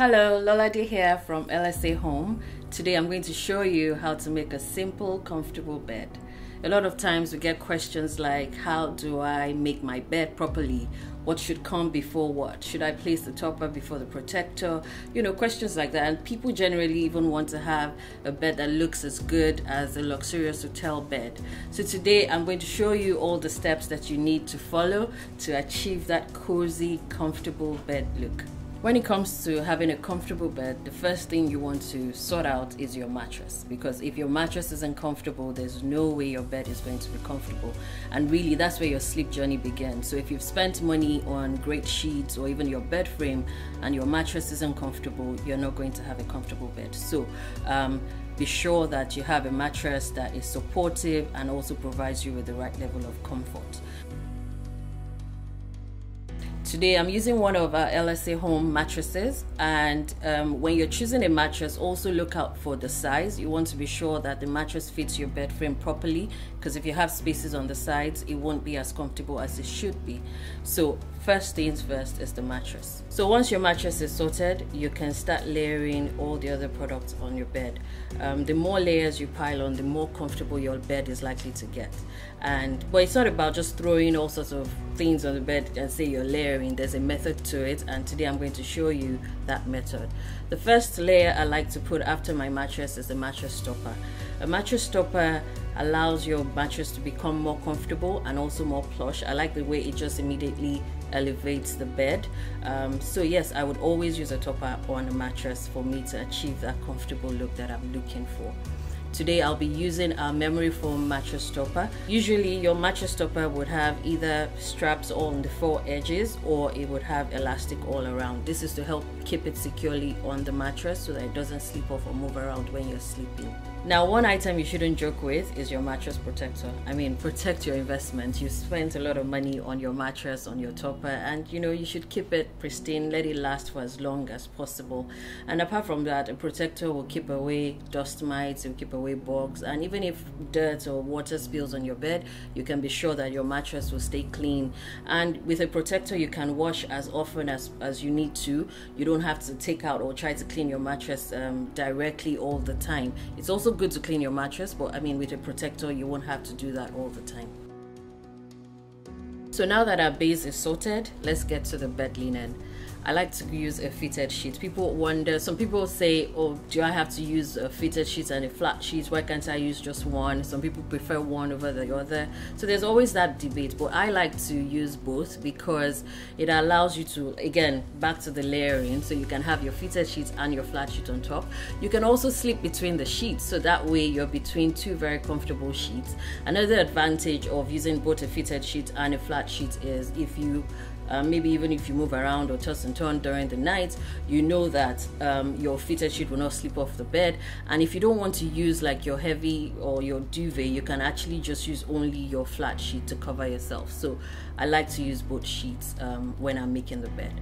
Hello, Lolade here from Lsahome. Today I'm going to show you how to make a simple, comfortable bed. A lot of times we get questions like, how do I make my bed properly? What should come before what? Should I place the topper before the protector? You know, questions like that. And people generally even want to have a bed that looks as good as a luxurious hotel bed. So today I'm going to show you all the steps that you need to follow to achieve that cozy, comfortable bed look. When it comes to having a comfortable bed, the first thing you want to sort out is your mattress, because if your mattress isn't comfortable, there's no way your bed is going to be comfortable, and really that's where your sleep journey begins. So if you've spent money on great sheets or even your bed frame and your mattress isn't comfortable, you're not going to have a comfortable bed. So be sure that you have a mattress that is supportive and also provides you with the right level of comfort. Today I'm using one of our Lsahome mattresses, and when you're choosing a mattress, also look out for the size. You want to be sure that the mattress fits your bed frame properly, because if you have spaces on the sides, it won't be as comfortable as it should be. So first things first is the mattress. So once your mattress is sorted, you can start layering all the other products on your bed. The more layers you pile on, the more comfortable your bed is likely to get. But it's not about just throwing all sorts of things on the bed and say you're layering. There's a method to it, and today I'm going to show you that method. The first layer I like to put after my mattress is the mattress stopper. A mattress stopper allows your mattress to become more comfortable and also more plush. I like the way it just immediately elevates the bed. So yes, I would always use a topper on a mattress for me to achieve that comfortable look that I'm looking for. Today I'll be using our memory foam mattress stopper. Usually your mattress stopper would have either straps on the four edges or it would have elastic all around. This is to help keep it securely on the mattress so that it doesn't slip off or move around when you're sleeping. Now, one item you shouldn't joke with is your mattress protector. I mean, protect your investment. You spent a lot of money on your mattress, on your topper, and you should keep it pristine, let it last for as long as possible. And apart from that, a protector will keep away dust mites, it will keep away bugs, and even if dirt or water spills on your bed, you can be sure that your mattress will stay clean. And with a protector, you can wash as often as you need to. You don't have to take out or try to clean your mattress directly all the time. It's also good to clean your mattress, but I mean, with a protector you won't have to do that all the time. So now that our base is sorted, let's get to the bed linen. I like to use a fitted sheet. People wonder, some people say, oh, do I have to use a fitted sheet and a flat sheet? Why can't I use just one? Some people prefer one over the other. So there's always that debate, but I like to use both because it allows you to, again, back to the layering, so you can have your fitted sheet and your flat sheet on top. You can also sleep between the sheets, so that way you're between two very comfortable sheets. Another advantage of using both a fitted sheet and a flat sheet is if you maybe even if you move around or toss and turn during the night, you know that your fitted sheet will not slip off the bed. And if you don't want to use like your heavy or your duvet, you can actually just use only your flat sheet to cover yourself. So I like to use both sheets when I'm making the bed.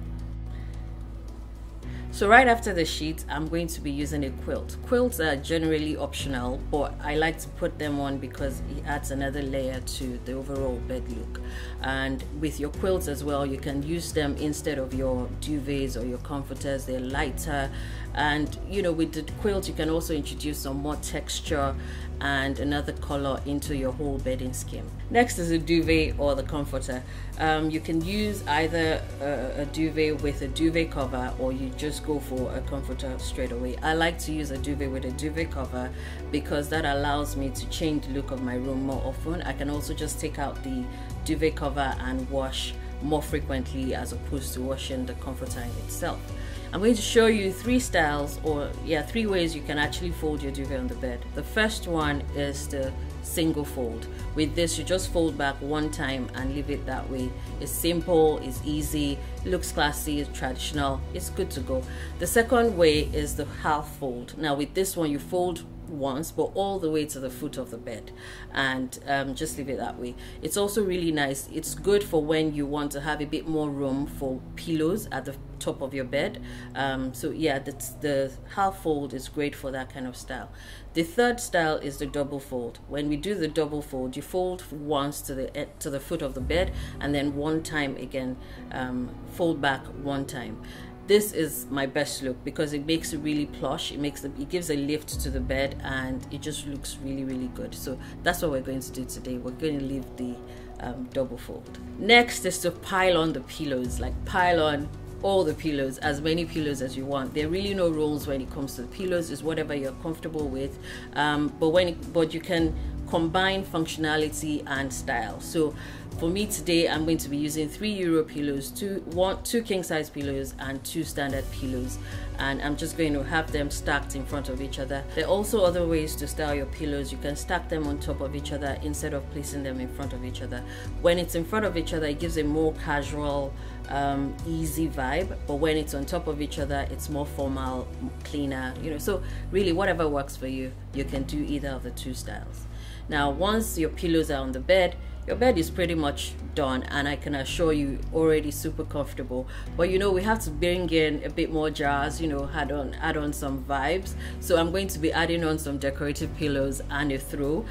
So right after the sheet, I'm going to be using a quilt. Quilts are generally optional, but I like to put them on because it adds another layer to the overall bed look. And with your quilts as well, you can use them instead of your duvets or your comforters. They're lighter, and with the quilt you can also introduce some more texture and another color into your whole bedding scheme. Next is a duvet or the comforter. You can use either a duvet with a duvet cover, or you just go for a comforter straight away. I like to use a duvet with a duvet cover because that allows me to change the look of my room more often. I can also just take out the duvet cover and wash more frequently as opposed to washing the comforter in itself. I'm going to show you three ways you can actually fold your duvet on the bed. The first one is the single fold. With this, you just fold back one time and leave it that way. It's simple, it's easy, looks classy, it's traditional, it's good to go. The second way is the half fold. Now with this one, you fold once but all the way to the foot of the bed, and just leave it that way. It's also really nice. It's good for when you want to have a bit more room for pillows at the top of your bed. So yeah, the half fold is great for that kind of style. The third style is the double fold. When we do the double fold, you fold once to the foot of the bed, and then one time again fold back one time. this is my best look because it makes it really plush. It gives a lift to the bed, and it just looks really, really good. So that's what we're going to do today. We're going to leave the double fold. Next is to pile on the pillows, like pile on all the pillows, as many pillows as you want. There are really no rules when it comes to the pillows. It's whatever you're comfortable with, but you can combine functionality and style. So for me today, I'm going to be using 3 Euro pillows, two king size pillows and 2 standard pillows, and I'm just going to have them stacked in front of each other. There are also other ways to style your pillows. You can stack them on top of each other instead of placing them in front of each other. When it's in front of each other, it gives a more casual, easy vibe, but when it's on top of each other, it's more formal, cleaner, you know. So really, whatever works for you, you can do either of the 2 styles. Now, once your pillows are on the bed, your bed is pretty much done, and I can assure you already super comfortable. But you know, we have to bring in a bit more jazz, you know, add on some vibes. So I'm going to be adding on some decorative pillows and a throw.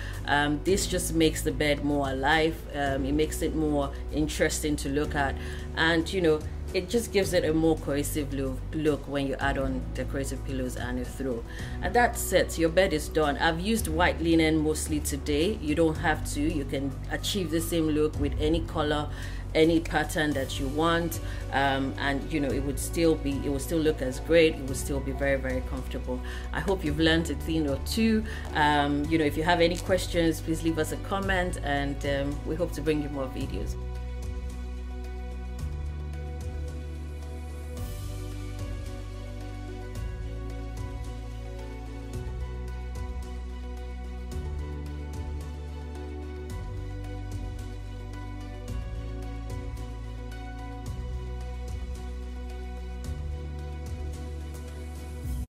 This just makes the bed more alive. It makes it more interesting to look at, and you know, it just gives it a more cohesive look when you add on decorative pillows and a throw. And that's it, your bed is done. I've used white linen mostly today. You don't have to. You can achieve the same look with any color, any pattern that you want, and you know, it will still look as great. It will still be very, very comfortable. I hope you've learned a thing or two. You know, if you have any questions, please leave us a comment, and we hope to bring you more videos.